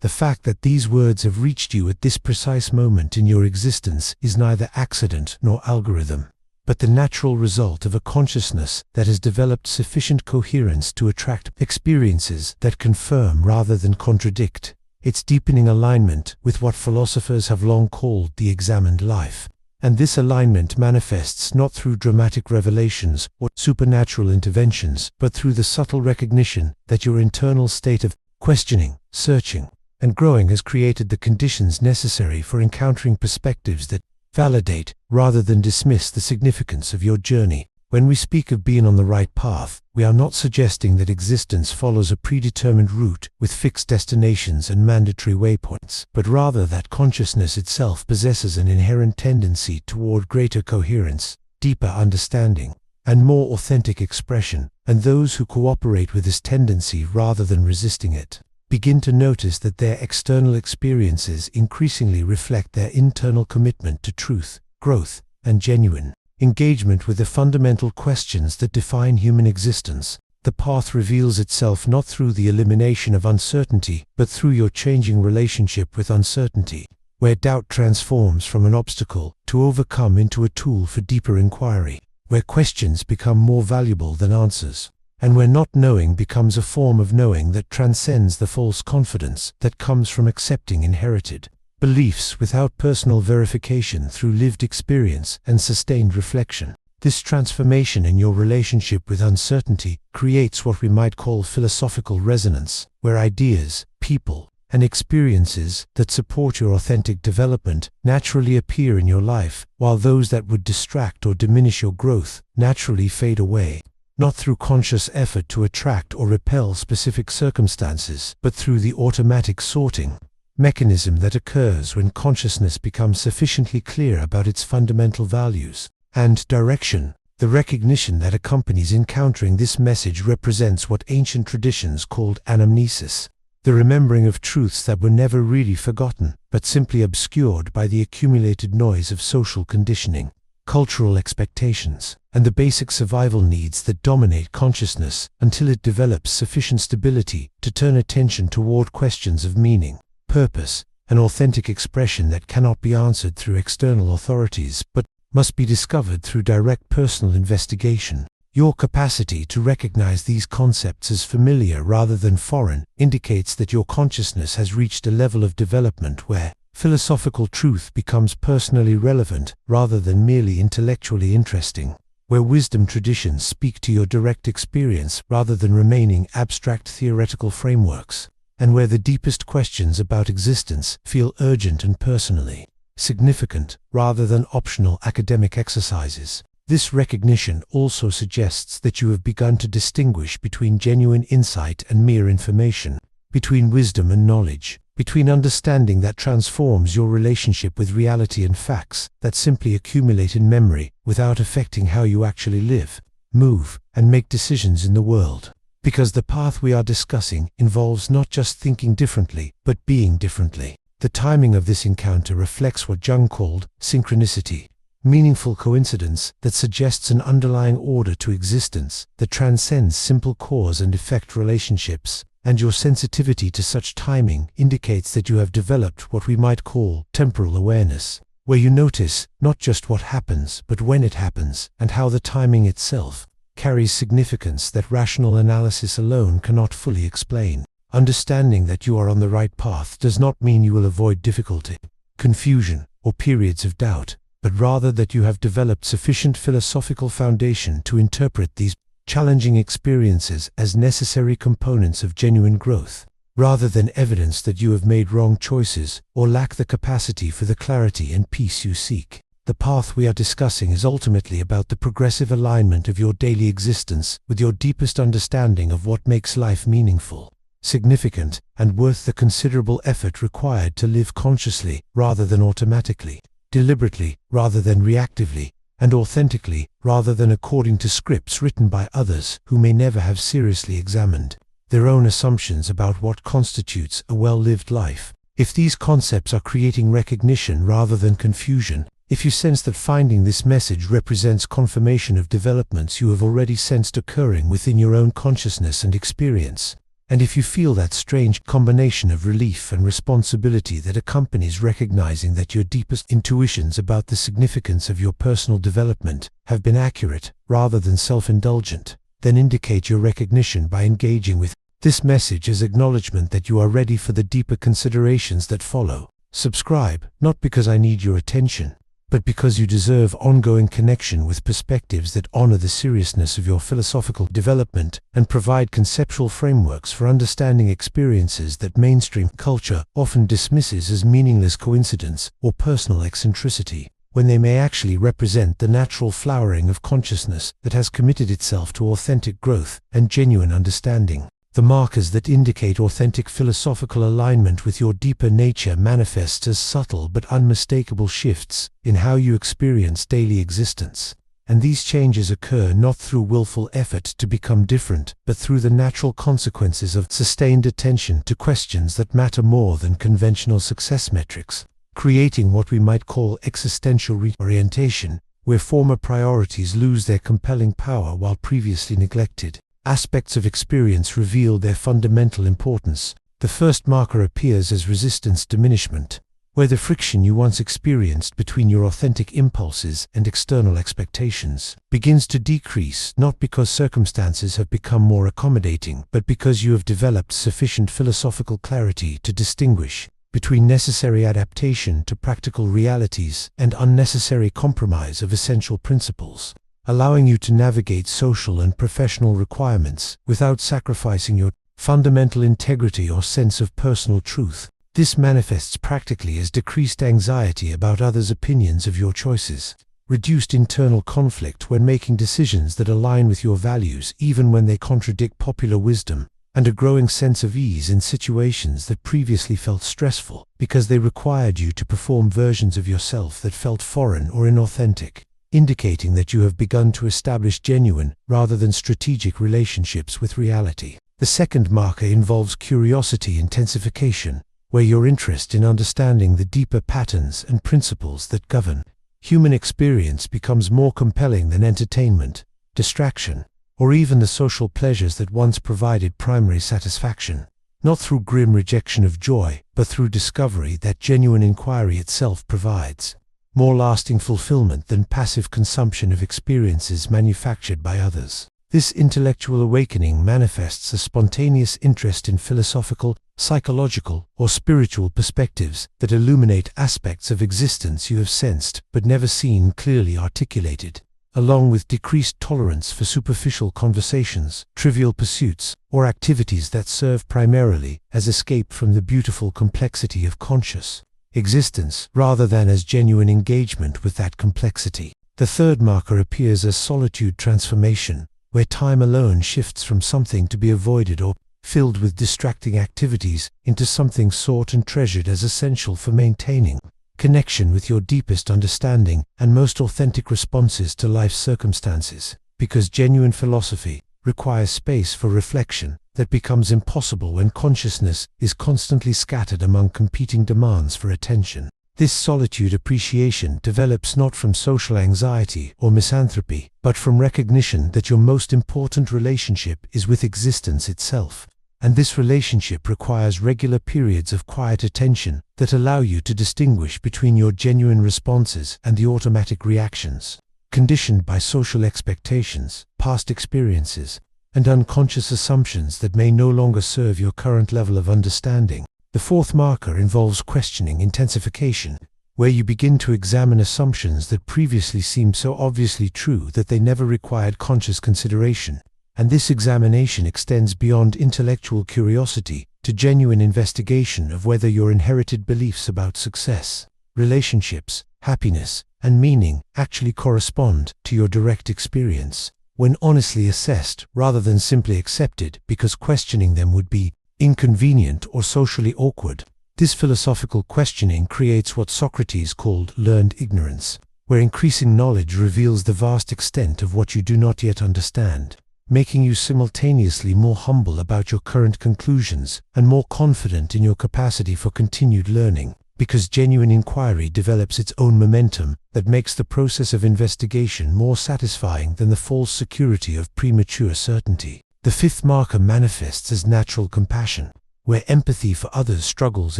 The fact that these words have reached you at this precise moment in your existence is neither accident nor algorithm, but the natural result of a consciousness that has developed sufficient coherence to attract experiences that confirm rather than contradict. It's deepening alignment with what philosophers have long called the examined life. And this alignment manifests not through dramatic revelations or supernatural interventions, but through the subtle recognition that your internal state of questioning, searching, and growing has created the conditions necessary for encountering perspectives that validate rather than dismiss the significance of your journey. When we speak of being on the right path, we are not suggesting that existence follows a predetermined route with fixed destinations and mandatory waypoints, but rather that consciousness itself possesses an inherent tendency toward greater coherence, deeper understanding, and more authentic expression, and those who cooperate with this tendency rather than resisting it begin to notice that their external experiences increasingly reflect their internal commitment to truth, growth, and genuine engagement with the fundamental questions that define human existence. The path reveals itself not through the elimination of uncertainty, but through your changing relationship with uncertainty, where doubt transforms from an obstacle to overcome into a tool for deeper inquiry, where questions become more valuable than answers, and where not knowing becomes a form of knowing that transcends the false confidence that comes from accepting inherited beliefs without personal verification through lived experience and sustained reflection. This transformation in your relationship with uncertainty creates what we might call philosophical resonance, where ideas, people, and experiences that support your authentic development naturally appear in your life, while those that would distract or diminish your growth naturally fade away. Not through conscious effort to attract or repel specific circumstances, but through the automatic sorting mechanism that occurs when consciousness becomes sufficiently clear about its fundamental values and direction. The recognition that accompanies encountering this message represents what ancient traditions called anamnesis, the remembering of truths that were never really forgotten, but simply obscured by the accumulated noise of social conditioning, cultural expectations, and the basic survival needs that dominate consciousness until it develops sufficient stability to turn attention toward questions of meaning, purpose, and authentic expression that cannot be answered through external authorities, but must be discovered through direct personal investigation. Your capacity to recognize these concepts as familiar rather than foreign indicates that your consciousness has reached a level of development where philosophical truth becomes personally relevant rather than merely intellectually interesting, where wisdom traditions speak to your direct experience rather than remaining abstract theoretical frameworks, and where the deepest questions about existence feel urgent and personally significant rather than optional academic exercises. This recognition also suggests that you have begun to distinguish between genuine insight and mere information, between wisdom and knowledge, between understanding that transforms your relationship with reality and facts that simply accumulate in memory without affecting how you actually live, move, and make decisions in the world. Because the path we are discussing involves not just thinking differently, but being differently. The timing of this encounter reflects what Jung called synchronicity, meaningful coincidence that suggests an underlying order to existence that transcends simple cause and effect relationships, and your sensitivity to such timing indicates that you have developed what we might call temporal awareness, where you notice not just what happens, but when it happens, and how the timing itself carries significance that rational analysis alone cannot fully explain. Understanding that you are on the right path does not mean you will avoid difficulty, confusion, or periods of doubt, but rather that you have developed sufficient philosophical foundation to interpret these challenging experiences as necessary components of genuine growth, rather than evidence that you have made wrong choices or lack the capacity for the clarity and peace you seek. The path we are discussing is ultimately about the progressive alignment of your daily existence with your deepest understanding of what makes life meaningful, significant, and worth the considerable effort required to live consciously rather than automatically, deliberately rather than reactively, and authentically rather than according to scripts written by others who may never have seriously examined their own assumptions about what constitutes a well-lived life. If these concepts are creating recognition rather than confusion, if you sense that finding this message represents confirmation of developments you have already sensed occurring within your own consciousness and experience, And if you feel that strange combination of relief and responsibility that accompanies recognizing that your deepest intuitions about the significance of your personal development have been accurate rather than self-indulgent, then indicate your recognition by engaging with this message as acknowledgement that you are ready for the deeper considerations that follow. Subscribe, not because I need your attention, but because you deserve ongoing connection with perspectives that honor the seriousness of your philosophical development and provide conceptual frameworks for understanding experiences that mainstream culture often dismisses as meaningless coincidence or personal eccentricity, when they may actually represent the natural flowering of consciousness that has committed itself to authentic growth and genuine understanding. The markers that indicate authentic philosophical alignment with your deeper nature manifest as subtle but unmistakable shifts in how you experience daily existence. And these changes occur not through willful effort to become different, but through the natural consequences of sustained attention to questions that matter more than conventional success metrics, creating what we might call existential reorientation, where former priorities lose their compelling power while previously neglected. Aspects of experience reveal their fundamental importance. The first marker appears as resistance diminishment, where the friction you once experienced between your authentic impulses and external expectations begins to decrease, not because circumstances have become more accommodating, but because you have developed sufficient philosophical clarity to distinguish between necessary adaptation to practical realities and unnecessary compromise of essential principles, allowing you to navigate social and professional requirements without sacrificing your fundamental integrity or sense of personal truth. This manifests practically as decreased anxiety about others' opinions of your choices, reduced internal conflict when making decisions that align with your values even when they contradict popular wisdom, and a growing sense of ease in situations that previously felt stressful because they required you to perform versions of yourself that felt foreign or inauthentic, indicating that you have begun to establish genuine rather than strategic relationships with reality. The second marker involves curiosity intensification, where your interest in understanding the deeper patterns and principles that govern human experience becomes more compelling than entertainment, distraction, or even the social pleasures that once provided primary satisfaction, not through grim rejection of joy, but through discovery that genuine inquiry itself provides more lasting fulfillment than passive consumption of experiences manufactured by others. This intellectual awakening manifests a spontaneous interest in philosophical, psychological, or spiritual perspectives that illuminate aspects of existence you have sensed but never seen clearly articulated, along with decreased tolerance for superficial conversations, trivial pursuits, or activities that serve primarily as escape from the beautiful complexity of conscious existence rather than as genuine engagement with that complexity. The third marker appears as solitude transformation, where time alone shifts from something to be avoided or filled with distracting activities into something sought and treasured as essential for maintaining connection with your deepest understanding and most authentic responses to life's circumstances, because genuine philosophy requires space for reflection that becomes impossible when consciousness is constantly scattered among competing demands for attention. This solitude appreciation develops not from social anxiety or misanthropy, but from recognition that your most important relationship is with existence itself, and this relationship requires regular periods of quiet attention that allow you to distinguish between your genuine responses and the automatic reactions, conditioned by social expectations, past experiences, and unconscious assumptions that may no longer serve your current level of understanding. The fourth marker involves questioning intensification, where you begin to examine assumptions that previously seemed so obviously true that they never required conscious consideration, and this examination extends beyond intellectual curiosity to genuine investigation of whether your inherited beliefs about success, relationships, happiness, and meaning actually correspond to your direct experience, when honestly assessed rather than simply accepted because questioning them would be inconvenient or socially awkward. This philosophical questioning creates what Socrates called learned ignorance, where increasing knowledge reveals the vast extent of what you do not yet understand, making you simultaneously more humble about your current conclusions and more confident in your capacity for continued learning, because genuine inquiry develops its own momentum that makes the process of investigation more satisfying than the false security of premature certainty. The fifth marker manifests as natural compassion, where empathy for others' struggles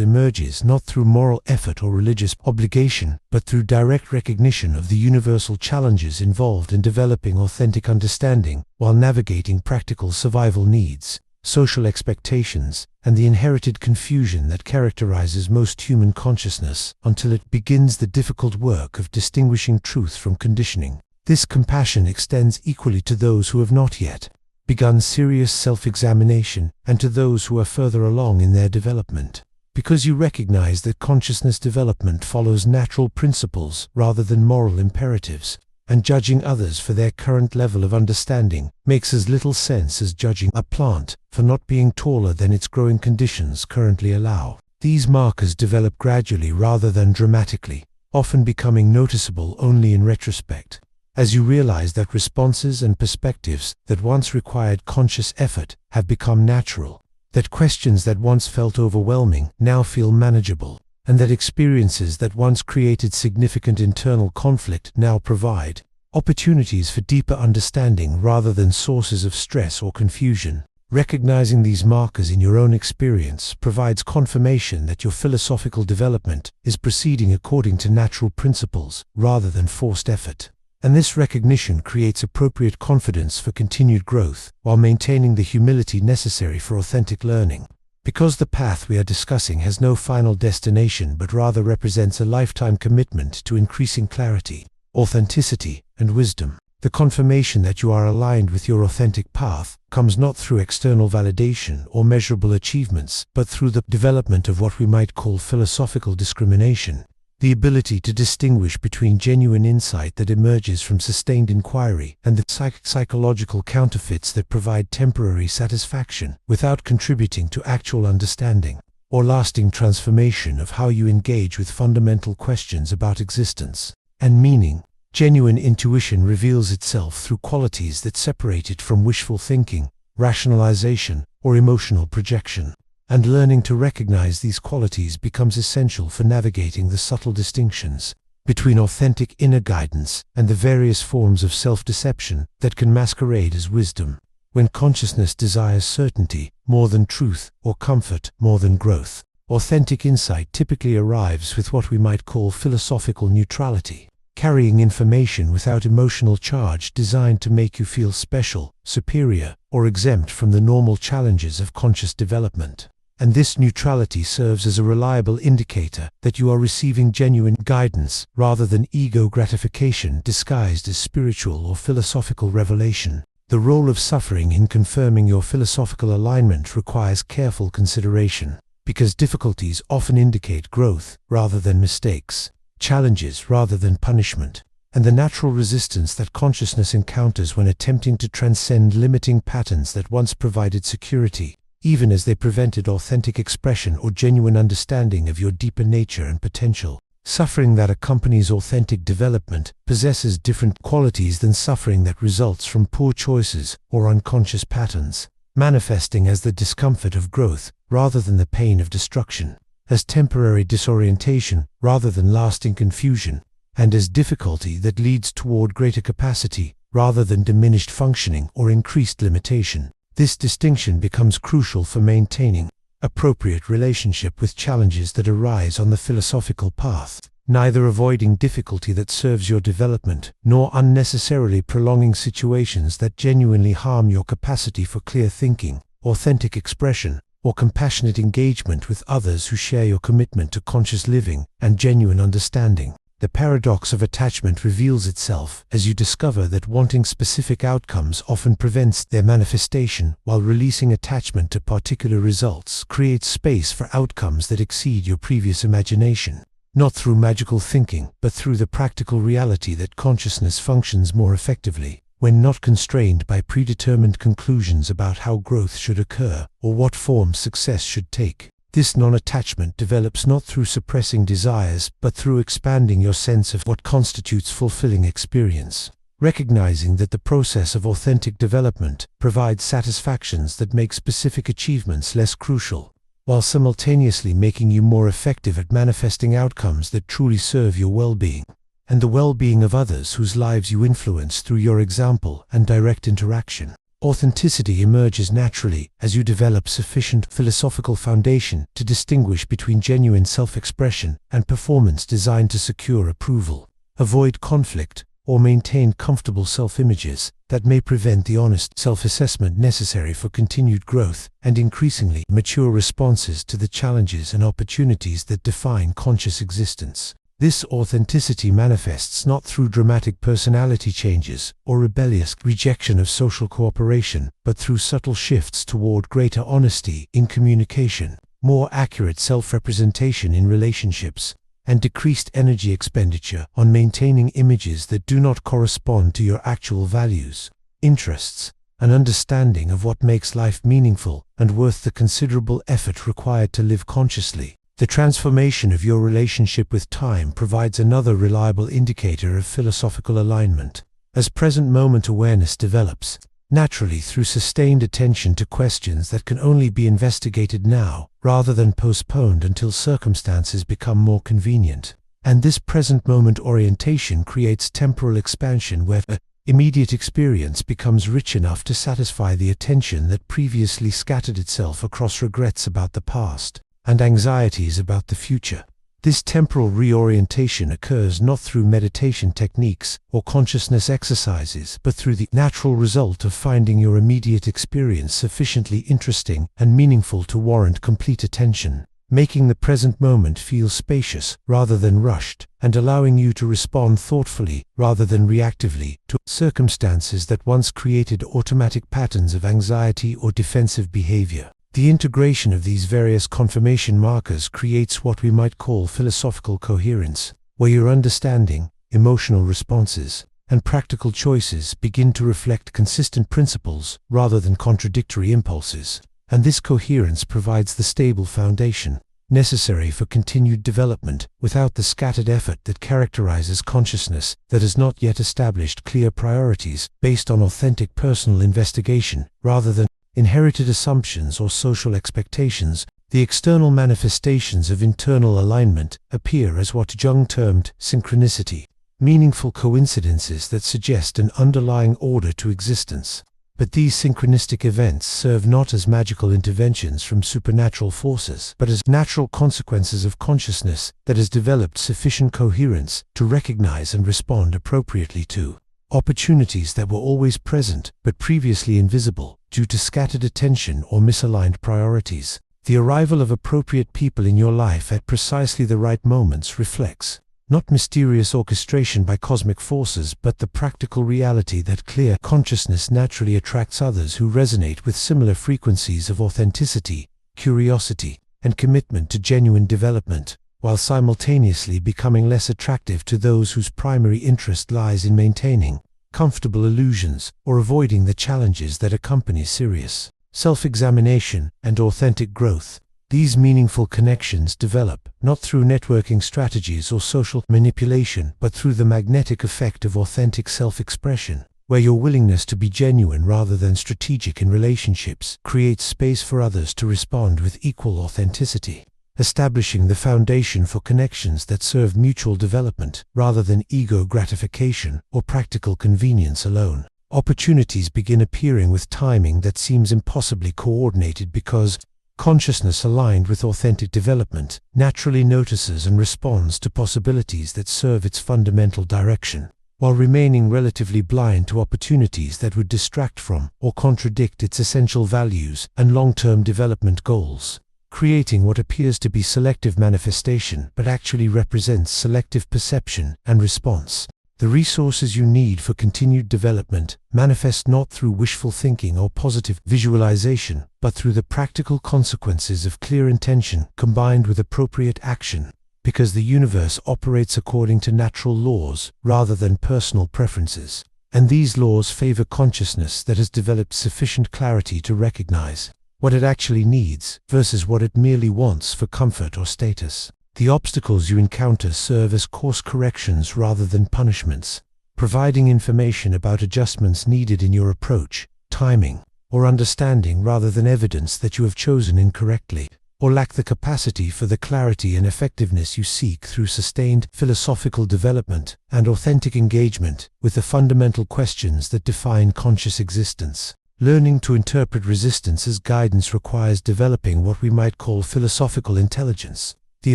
emerges not through moral effort or religious obligation, but through direct recognition of the universal challenges involved in developing authentic understanding while navigating practical survival needs, social expectations, and the inherited confusion that characterizes most human consciousness until it begins the difficult work of distinguishing truth from conditioning. This compassion extends equally to those who have not yet begun serious self-examination and to those who are further along in their development, because you recognize that consciousness development follows natural principles rather than moral imperatives, and judging others for their current level of understanding makes as little sense as judging a plant for not being taller than its growing conditions currently allow. These markers develop gradually rather than dramatically, often becoming noticeable only in retrospect, as you realize that responses and perspectives that once required conscious effort have become natural, that questions that once felt overwhelming now feel manageable, and that experiences that once created significant internal conflict now provide opportunities for deeper understanding rather than sources of stress or confusion. Recognizing these markers in your own experience provides confirmation that your philosophical development is proceeding according to natural principles rather than forced effort. And this recognition creates appropriate confidence for continued growth while maintaining the humility necessary for authentic learning. Because the path we are discussing has no final destination but rather represents a lifetime commitment to increasing clarity, authenticity, and wisdom, the confirmation that you are aligned with your authentic path comes not through external validation or measurable achievements, but through the development of what we might call philosophical discrimination, the ability to distinguish between genuine insight that emerges from sustained inquiry and the psychological counterfeits that provide temporary satisfaction without contributing to actual understanding or lasting transformation of how you engage with fundamental questions about existence and meaning. Genuine intuition reveals itself through qualities that separate it from wishful thinking, rationalization, or emotional projection. And learning to recognize these qualities becomes essential for navigating the subtle distinctions between authentic inner guidance and the various forms of self-deception that can masquerade as wisdom. When consciousness desires certainty more than truth or comfort more than growth, authentic insight typically arrives with what we might call philosophical neutrality, carrying information without emotional charge designed to make you feel special, superior, or exempt from the normal challenges of conscious development. And this neutrality serves as a reliable indicator that you are receiving genuine guidance rather than ego gratification disguised as spiritual or philosophical revelation. The role of suffering in confirming your philosophical alignment requires careful consideration, because difficulties often indicate growth rather than mistakes, challenges rather than punishment, and the natural resistance that consciousness encounters when attempting to transcend limiting patterns that once provided security, even as they prevented authentic expression or genuine understanding of your deeper nature and potential. Suffering that accompanies authentic development possesses different qualities than suffering that results from poor choices or unconscious patterns, manifesting as the discomfort of growth rather than the pain of destruction, as temporary disorientation rather than lasting confusion, and as difficulty that leads toward greater capacity rather than diminished functioning or increased limitation. This distinction becomes crucial for maintaining appropriate relationship with challenges that arise on the philosophical path, neither avoiding difficulty that serves your development, nor unnecessarily prolonging situations that genuinely harm your capacity for clear thinking, authentic expression, or compassionate engagement with others who share your commitment to conscious living and genuine understanding. The paradox of attachment reveals itself as you discover that wanting specific outcomes often prevents their manifestation, while releasing attachment to particular results creates space for outcomes that exceed your previous imagination, not through magical thinking, but through the practical reality that consciousness functions more effectively when not constrained by predetermined conclusions about how growth should occur or what form success should take. This non-attachment develops not through suppressing desires, but through expanding your sense of what constitutes fulfilling experience, recognizing that the process of authentic development provides satisfactions that make specific achievements less crucial, while simultaneously making you more effective at manifesting outcomes that truly serve your well-being and the well-being of others whose lives you influence through your example and direct interaction. Authenticity emerges naturally as you develop sufficient philosophical foundation to distinguish between genuine self-expression and performance designed to secure approval, avoid conflict, or maintain comfortable self-images that may prevent the honest self-assessment necessary for continued growth and increasingly mature responses to the challenges and opportunities that define conscious existence. This authenticity manifests not through dramatic personality changes or rebellious rejection of social cooperation, but through subtle shifts toward greater honesty in communication, more accurate self-representation in relationships, and decreased energy expenditure on maintaining images that do not correspond to your actual values, interests, and understanding of what makes life meaningful and worth the considerable effort required to live consciously. The transformation of your relationship with time provides another reliable indicator of philosophical alignment. As present moment awareness develops, naturally through sustained attention to questions that can only be investigated now, rather than postponed until circumstances become more convenient. And this present moment orientation creates temporal expansion where immediate experience becomes rich enough to satisfy the attention that previously scattered itself across regrets about the past and anxieties about the future. This temporal reorientation occurs not through meditation techniques or consciousness exercises, but through the natural result of finding your immediate experience sufficiently interesting and meaningful to warrant complete attention, making the present moment feel spacious rather than rushed, and allowing you to respond thoughtfully rather than reactively to circumstances that once created automatic patterns of anxiety or defensive behavior. The integration of these various confirmation markers creates what we might call philosophical coherence, where your understanding, emotional responses, and practical choices begin to reflect consistent principles rather than contradictory impulses. And this coherence provides the stable foundation necessary for continued development without the scattered effort that characterizes consciousness that has not yet established clear priorities based on authentic personal investigation rather than inherited assumptions or social expectations. The external manifestations of internal alignment appear as what Jung termed synchronicity, meaningful coincidences that suggest an underlying order to existence. But these synchronistic events serve not as magical interventions from supernatural forces, but as natural consequences of consciousness that has developed sufficient coherence to recognize and respond appropriately to opportunities that were always present but previously invisible due to scattered attention or misaligned priorities. The arrival of appropriate people in your life at precisely the right moments reflects not mysterious orchestration by cosmic forces, but the practical reality that clear consciousness naturally attracts others who resonate with similar frequencies of authenticity, curiosity, and commitment to genuine development, while simultaneously becoming less attractive to those whose primary interest lies in maintaining comfortable illusions or avoiding the challenges that accompany serious self-examination and authentic growth. These meaningful connections develop not through networking strategies or social manipulation, but through the magnetic effect of authentic self-expression, where your willingness to be genuine rather than strategic in relationships creates space for others to respond with equal authenticity, establishing the foundation for connections that serve mutual development rather than ego gratification or practical convenience alone. Opportunities begin appearing with timing that seems impossibly coordinated because consciousness aligned with authentic development naturally notices and responds to possibilities that serve its fundamental direction, while remaining relatively blind to opportunities that would distract from or contradict its essential values and long-term development goals, creating what appears to be selective manifestation but actually represents selective perception and response. The resources you need for continued development manifest not through wishful thinking or positive visualization, but through the practical consequences of clear intention combined with appropriate action, because the universe operates according to natural laws rather than personal preferences, and these laws favor consciousness that has developed sufficient clarity to recognize what it actually needs versus what it merely wants for comfort or status. The obstacles you encounter serve as course corrections rather than punishments, providing information about adjustments needed in your approach, timing, or understanding rather than evidence that you have chosen incorrectly, or lack the capacity for the clarity and effectiveness you seek through sustained philosophical development and authentic engagement with the fundamental questions that define conscious existence. Learning to interpret resistance as guidance requires developing what we might call philosophical intelligence, the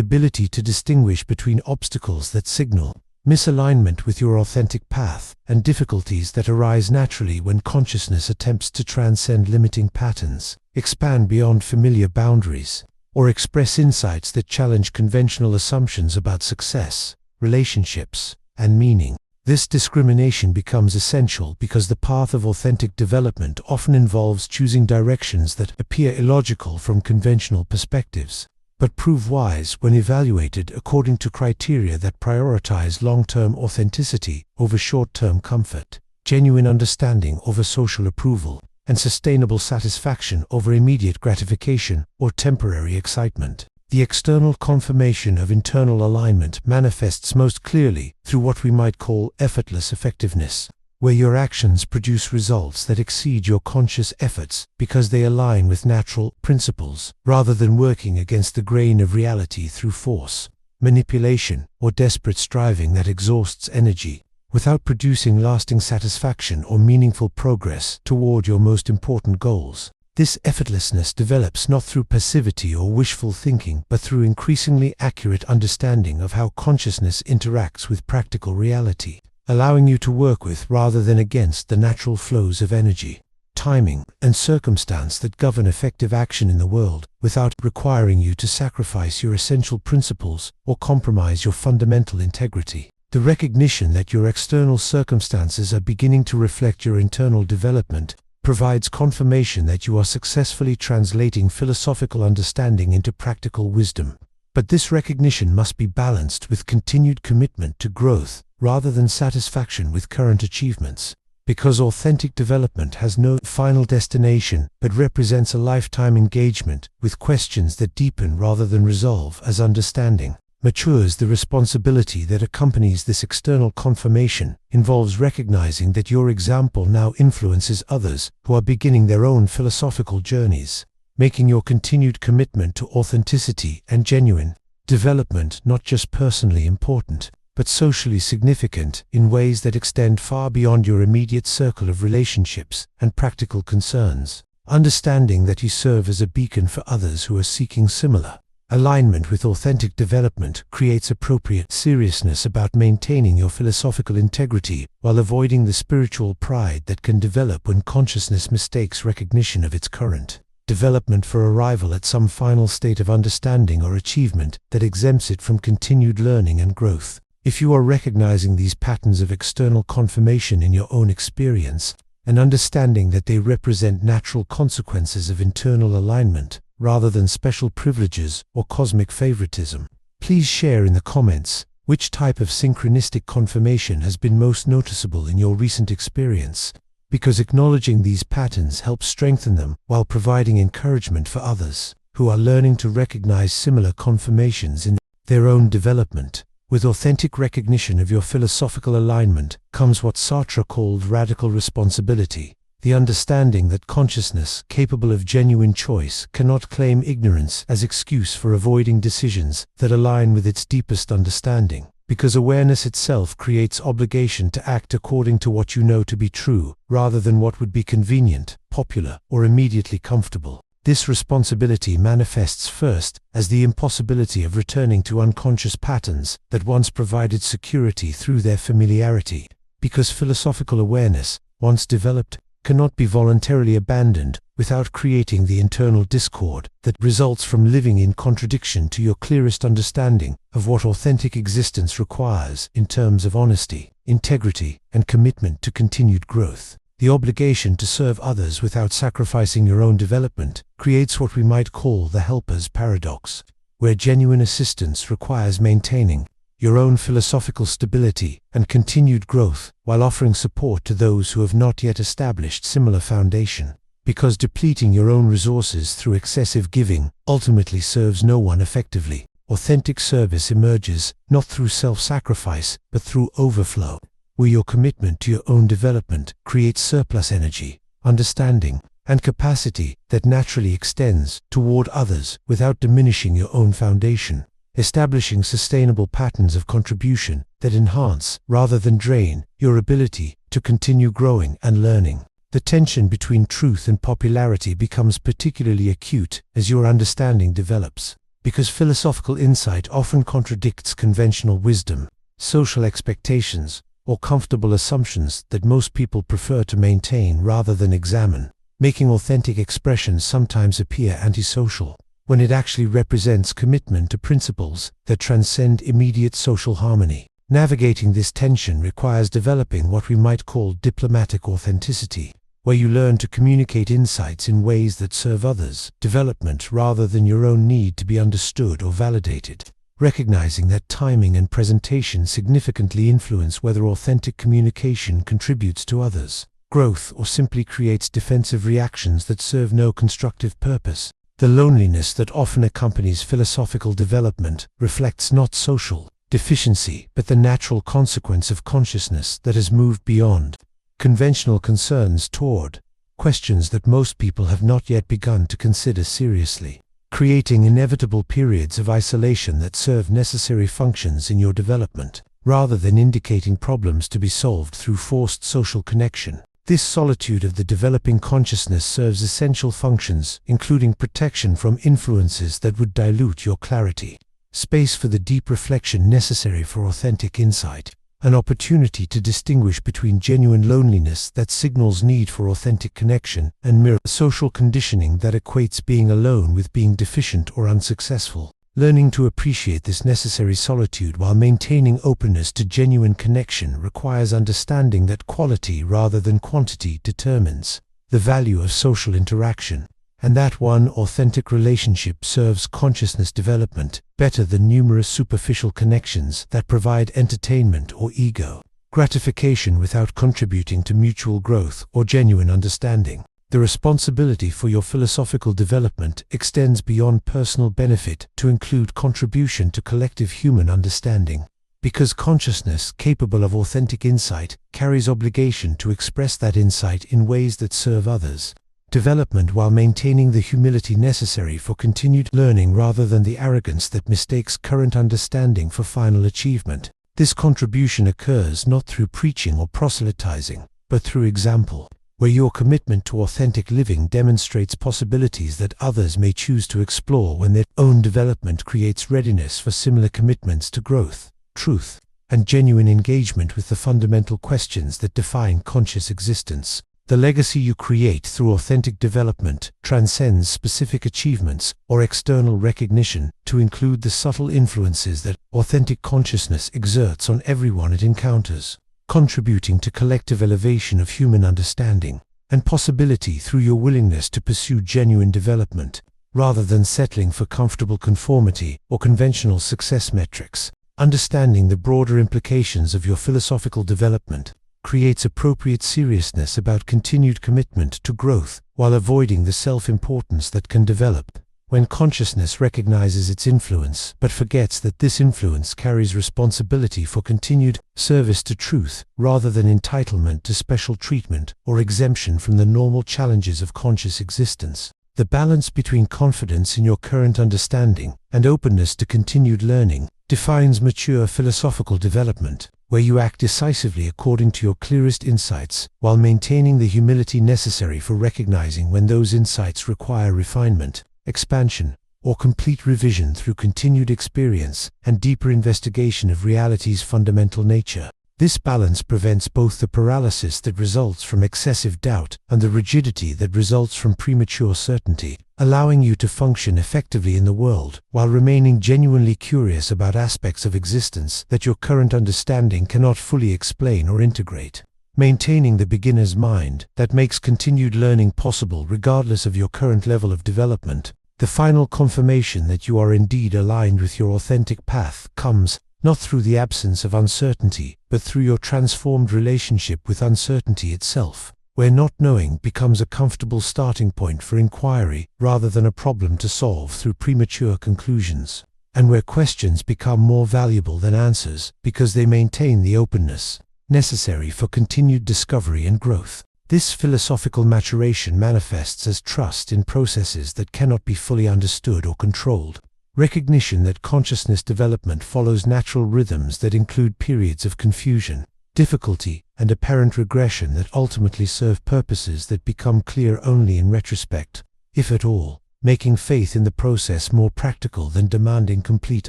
ability to distinguish between obstacles that signal misalignment with your authentic path and difficulties that arise naturally when consciousness attempts to transcend limiting patterns, expand beyond familiar boundaries, or express insights that challenge conventional assumptions about success, relationships, and meaning. This discrimination becomes essential because the path of authentic development often involves choosing directions that appear illogical from conventional perspectives, but prove wise when evaluated according to criteria that prioritize long-term authenticity over short-term comfort, genuine understanding over social approval, and sustainable satisfaction over immediate gratification or temporary excitement. The external confirmation of internal alignment manifests most clearly through what we might call effortless effectiveness, where your actions produce results that exceed your conscious efforts because they align with natural principles, rather than working against the grain of reality through force, manipulation, or desperate striving that exhausts energy, without producing lasting satisfaction or meaningful progress toward your most important goals. This effortlessness develops not through passivity or wishful thinking, but through increasingly accurate understanding of how consciousness interacts with practical reality, allowing you to work with rather than against the natural flows of energy, timing, and circumstance that govern effective action in the world, without requiring you to sacrifice your essential principles or compromise your fundamental integrity. The recognition that your external circumstances are beginning to reflect your internal development provides confirmation that you are successfully translating philosophical understanding into practical wisdom. But this recognition must be balanced with continued commitment to growth rather than satisfaction with current achievements, because authentic development has no final destination but represents a lifetime engagement with questions that deepen rather than resolve as understanding matures. The responsibility that accompanies this external confirmation involves recognizing that your example now influences others who are beginning their own philosophical journeys, making your continued commitment to authenticity and genuine development not just personally important, but socially significant in ways that extend far beyond your immediate circle of relationships and practical concerns. Understanding that you serve as a beacon for others who are seeking similar alignment with authentic development creates appropriate seriousness about maintaining your philosophical integrity while avoiding the spiritual pride that can develop when consciousness mistakes recognition of its current development for arrival at some final state of understanding or achievement that exempts it from continued learning and growth. If you are recognizing these patterns of external confirmation in your own experience and understanding that they represent natural consequences of internal alignment, rather than special privileges or cosmic favoritism, please share in the comments which type of synchronistic confirmation has been most noticeable in your recent experience, because acknowledging these patterns helps strengthen them while providing encouragement for others who are learning to recognize similar confirmations in their own development. With authentic recognition of your philosophical alignment comes what Sartre called radical responsibility, the understanding that consciousness capable of genuine choice cannot claim ignorance as excuse for avoiding decisions that align with its deepest understanding, because awareness itself creates obligation to act according to what you know to be true, rather than what would be convenient, popular, or immediately comfortable. This responsibility manifests first as the impossibility of returning to unconscious patterns that once provided security through their familiarity, because philosophical awareness, once developed, cannot be voluntarily abandoned without creating the internal discord that results from living in contradiction to your clearest understanding of what authentic existence requires in terms of honesty, integrity, and commitment to continued growth. The obligation to serve others without sacrificing your own development creates what we might call the helper's paradox, where genuine assistance requires maintaining your own philosophical stability and continued growth while offering support to those who have not yet established similar foundation, because depleting your own resources through excessive giving ultimately serves no one effectively. Authentic service emerges not through self-sacrifice but through overflow, where your commitment to your own development creates surplus energy, understanding, and capacity that naturally extends toward others without diminishing your own foundation, establishing sustainable patterns of contribution that enhance rather than drain your ability to continue growing and learning. The tension between truth and popularity becomes particularly acute as your understanding develops, because philosophical insight often contradicts conventional wisdom, social expectations, or comfortable assumptions that most people prefer to maintain rather than examine, making authentic expression sometimes appear antisocial, when it actually represents commitment to principles that transcend immediate social harmony. Navigating this tension requires developing what we might call diplomatic authenticity, where you learn to communicate insights in ways that serve others' development rather than your own need to be understood or validated. Recognizing that timing and presentation significantly influence whether authentic communication contributes to others' growth or simply creates defensive reactions that serve no constructive purpose. The loneliness that often accompanies philosophical development reflects not social deficiency, but the natural consequence of consciousness that has moved beyond conventional concerns toward questions that most people have not yet begun to consider seriously, creating inevitable periods of isolation that serve necessary functions in your development, rather than indicating problems to be solved through forced social connection. This solitude of the developing consciousness serves essential functions, including protection from influences that would dilute your clarity, space for the deep reflection necessary for authentic insight, an opportunity to distinguish between genuine loneliness that signals need for authentic connection and mere social conditioning that equates being alone with being deficient or unsuccessful. Learning to appreciate this necessary solitude while maintaining openness to genuine connection requires understanding that quality rather than quantity determines the value of social interaction, and that one authentic relationship serves consciousness development better than numerous superficial connections that provide entertainment or ego gratification without contributing to mutual growth or genuine understanding. The responsibility for your philosophical development extends beyond personal benefit to include contribution to collective human understanding, because consciousness capable of authentic insight carries obligation to express that insight in ways that serve others' development while maintaining the humility necessary for continued learning rather than the arrogance that mistakes current understanding for final achievement. This contribution occurs not through preaching or proselytizing, but through example, where your commitment to authentic living demonstrates possibilities that others may choose to explore when their own development creates readiness for similar commitments to growth, truth, and genuine engagement with the fundamental questions that define conscious existence. The legacy you create through authentic development transcends specific achievements or external recognition to include the subtle influences that authentic consciousness exerts on everyone it encounters, contributing to collective elevation of human understanding and possibility through your willingness to pursue genuine development, rather than settling for comfortable conformity or conventional success metrics. Understanding the broader implications of your philosophical development creates appropriate seriousness about continued commitment to growth while avoiding the self-importance that can develop when consciousness recognizes its influence but forgets that this influence carries responsibility for continued service to truth rather than entitlement to special treatment or exemption from the normal challenges of conscious existence. The balance between confidence in your current understanding and openness to continued learning defines mature philosophical development, where you act decisively according to your clearest insights while maintaining the humility necessary for recognizing when those insights require refinement, expansion, or complete revision through continued experience and deeper investigation of reality's fundamental nature. This balance prevents both the paralysis that results from excessive doubt and the rigidity that results from premature certainty, allowing you to function effectively in the world while remaining genuinely curious about aspects of existence that your current understanding cannot fully explain or integrate. Maintaining the beginner's mind that makes continued learning possible regardless of your current level of development. The final confirmation that you are indeed aligned with your authentic path comes not through the absence of uncertainty, but through your transformed relationship with uncertainty itself, where not knowing becomes a comfortable starting point for inquiry rather than a problem to solve through premature conclusions, and where questions become more valuable than answers because they maintain the openness necessary for continued discovery and growth. This philosophical maturation manifests as trust in processes that cannot be fully understood or controlled, recognition that consciousness development follows natural rhythms that include periods of confusion, difficulty, and apparent regression that ultimately serve purposes that become clear only in retrospect, if at all, making faith in the process more practical than demanding complete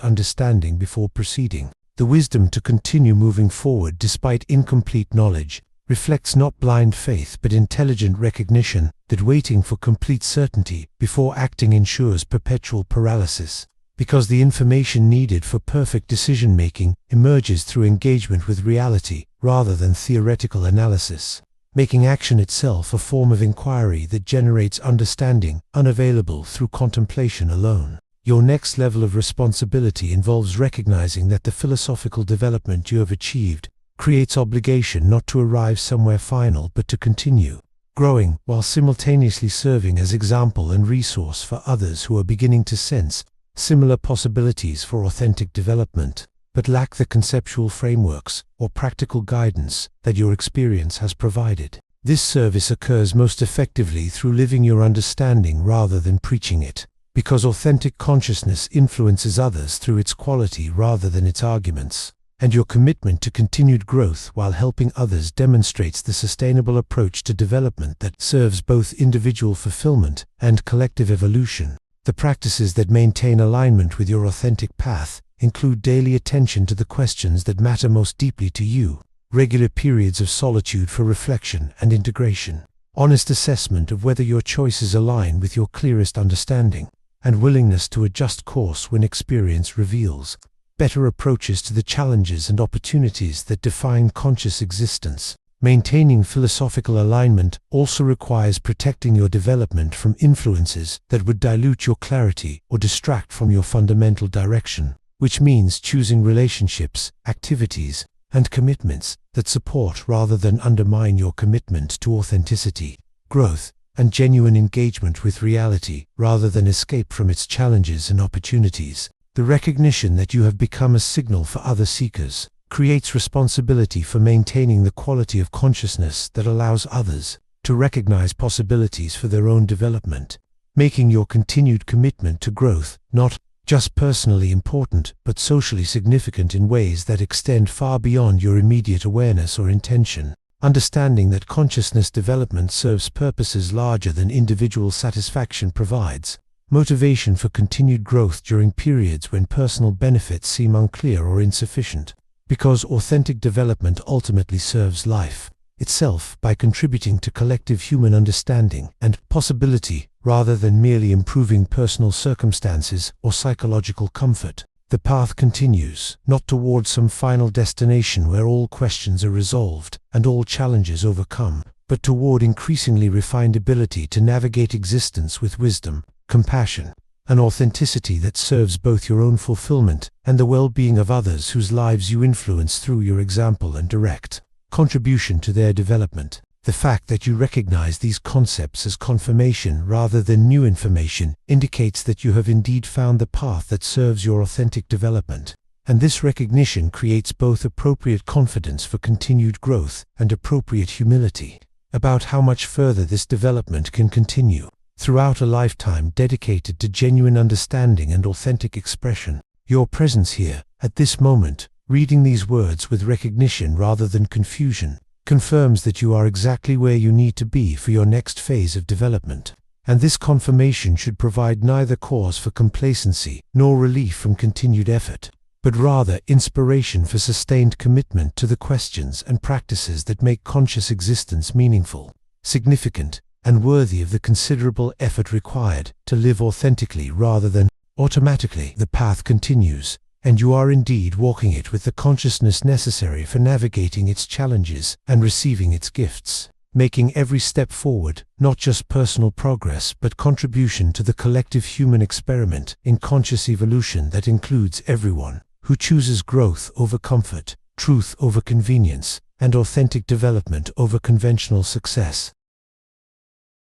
understanding before proceeding. The wisdom to continue moving forward despite incomplete knowledge reflects not blind faith but intelligent recognition that waiting for complete certainty before acting ensures perpetual paralysis, because the information needed for perfect decision-making emerges through engagement with reality rather than theoretical analysis, making action itself a form of inquiry that generates understanding unavailable through contemplation alone. Your next level of responsibility involves recognizing that the philosophical development you have achieved creates obligation not to arrive somewhere final but to continue growing while simultaneously serving as example and resource for others who are beginning to sense similar possibilities for authentic development, but lack the conceptual frameworks or practical guidance that your experience has provided. This service occurs most effectively through living your understanding rather than preaching it, because authentic consciousness influences others through its quality rather than its arguments, and your commitment to continued growth while helping others demonstrates the sustainable approach to development that serves both individual fulfillment and collective evolution. The practices that maintain alignment with your authentic path include daily attention to the questions that matter most deeply to you, regular periods of solitude for reflection and integration, honest assessment of whether your choices align with your clearest understanding, and willingness to adjust course when experience reveals better approaches to the challenges and opportunities that define conscious existence. Maintaining philosophical alignment also requires protecting your development from influences that would dilute your clarity or distract from your fundamental direction, which means choosing relationships, activities, and commitments that support rather than undermine your commitment to authenticity, growth, and genuine engagement with reality rather than escape from its challenges and opportunities. The recognition that you have become a signal for other seekers creates responsibility for maintaining the quality of consciousness that allows others to recognize possibilities for their own development, making your continued commitment to growth not just personally important but socially significant in ways that extend far beyond your immediate awareness or intention. Understanding that consciousness development serves purposes larger than individual satisfaction provides motivation for continued growth during periods when personal benefits seem unclear or insufficient, because authentic development ultimately serves life itself by contributing to collective human understanding and possibility rather than merely improving personal circumstances or psychological comfort. The path continues, not towards some final destination where all questions are resolved and all challenges overcome, but toward increasingly refined ability to navigate existence with wisdom, compassion, and authenticity that serves both your own fulfillment and the well-being of others whose lives you influence through your example and direct contribution to their development. The fact that you recognize these concepts as confirmation rather than new information indicates that you have indeed found the path that serves your authentic development, and this recognition creates both appropriate confidence for continued growth and appropriate humility about how much further this development can continue. Throughout a lifetime dedicated to genuine understanding and authentic expression, your presence here, at this moment, reading these words with recognition rather than confusion, confirms that you are exactly where you need to be for your next phase of development. And this confirmation should provide neither cause for complacency nor relief from continued effort, but rather inspiration for sustained commitment to the questions and practices that make conscious existence meaningful, significant, and worthy of the considerable effort required to live authentically rather than automatically. The path continues, and you are indeed walking it with the consciousness necessary for navigating its challenges and receiving its gifts, making every step forward not just personal progress but contribution to the collective human experiment in conscious evolution that includes everyone who chooses growth over comfort, truth over convenience, and authentic development over conventional success.